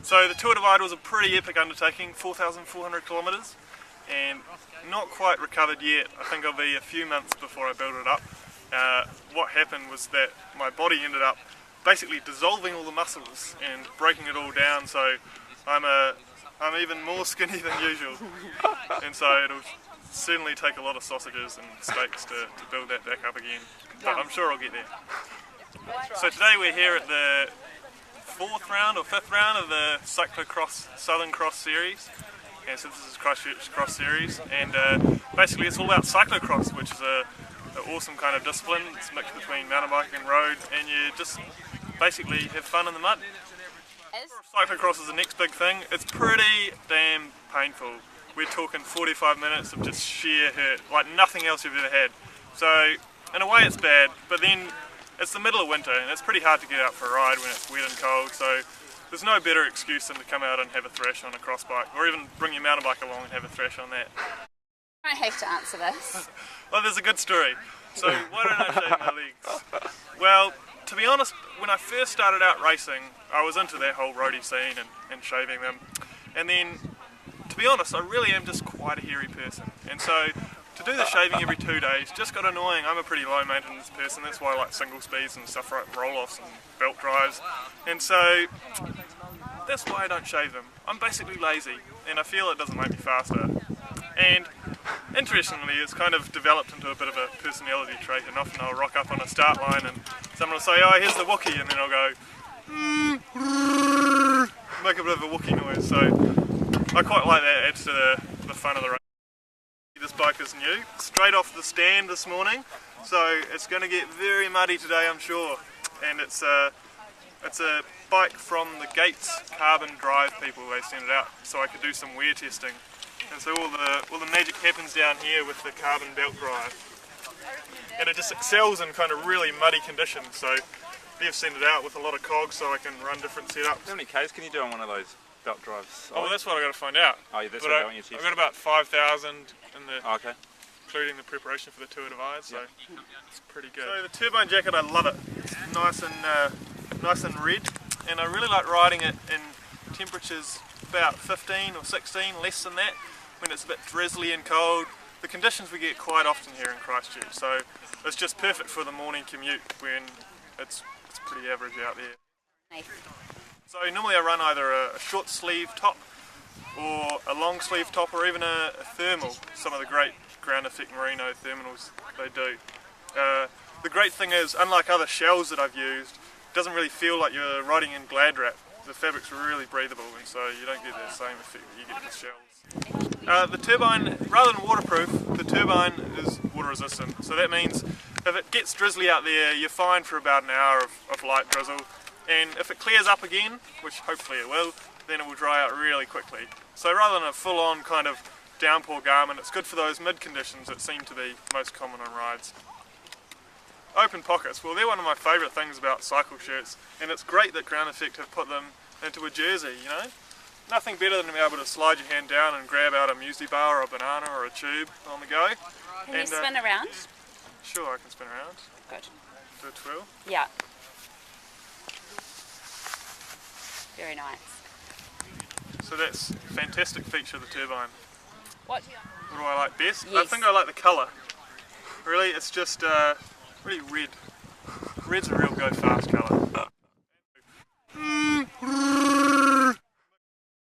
So the Tour Divide was a pretty epic undertaking, 4,400 kilometres, and not quite recovered yet. I think I'll be a few months before I build it up. What happened was that my body ended up basically dissolving all the muscles and breaking it all down, so I'm even more skinny than usual, and so it'll certainly take a lot of sausages and steaks to build that back up again, but I'm sure I'll get there. So today we're here at the fourth round or fifth round of the Cyclocross Southern Cross Series, and so this is Christchurch Cross Series, and basically it's all about cyclocross, which is an awesome kind of discipline. It's mixed between mountain biking and road, and you just basically have fun in the mud. Cyclocross is the next big thing. It's pretty damn painful. We're talking 45 minutes of just sheer hurt, like nothing else you've ever had. So in a way it's bad, but then it's the middle of winter and it's pretty hard to get out for a ride when it's wet and cold, so there's no better excuse than to come out and have a thrash on a cross bike, or even bring your mountain bike along and have a thrash on that. I don't have to answer this. Well, there's a good story. So why don't I shave my legs? Well, to be honest, when I first started out racing, I was into that whole roadie scene and shaving them. And then, to be honest, I really am just quite a hairy person. And so, to do the shaving every 2 days just got annoying. I'm a pretty low maintenance person, that's why I like single speeds and stuff like roll-offs and belt drives. And so, that's why I don't shave them. I'm basically lazy, and I feel it doesn't make me faster. And interestingly, it's kind of developed into a bit of a personality trait, and often I'll rock up on a start line and someone will say, oh, here's the Wookiee, and then I'll go, make a bit of a Wookiee noise. So I quite like that, it adds to the fun of the race. This bike is new, straight off the stand this morning, so it's going to get very muddy today, I'm sure. And it's a bike from the Gates Carbon Drive people. They sent it out so I could do some wear testing. And so all the magic happens down here with the carbon belt drive, and it just excels in kind of really muddy conditions. So they've sent it out with a lot of cogs so I can run different setups. How many Ks can you do on one of those belt drives? Oh, well, that's what I got to find out. Oh, yeah, that's what I want you to. I've got about 5,000 in the, okay, including the preparation for the Tour Divide. So it's pretty good. So the Turbine Jacket, I love it. It's nice and red, and I really like riding it in temperatures about 15 or 16, less than that, when it's a bit drizzly and cold. The conditions we get quite often here in Christchurch, so it's just perfect for the morning commute when it's pretty average out there. Nice. So normally I run either a short sleeve top or a long sleeve top, or even a thermal. Some of the great ground effect merino thermals they do. The great thing is, unlike other shells that I've used, it doesn't really feel like you're riding in glad wrap. The fabric's really breathable, and so you don't get the same effect that you get with shells. The turbine, rather than waterproof, the turbine is water resistant. So that means if it gets drizzly out there, you're fine for about an hour of light drizzle. And if it clears up again, which hopefully it will, then it will dry out really quickly. So rather than a full-on kind of downpour garment, it's good for those mid conditions that seem to be most common on rides. Open pockets, well, they're one of my favourite things about cycle shirts, and it's great that Ground Effect have put them into a jersey, you know? Nothing better than to be able to slide your hand down and grab out a muesli bar or a banana or a tube on the go. Can you spin around? Sure, I can spin around. Good. Do a twirl. Yeah. Very nice. So that's a fantastic feature of the turbine. What do I like best? Yes. I think I like the colour. Really, it's just really red. Red's a real go fast colour.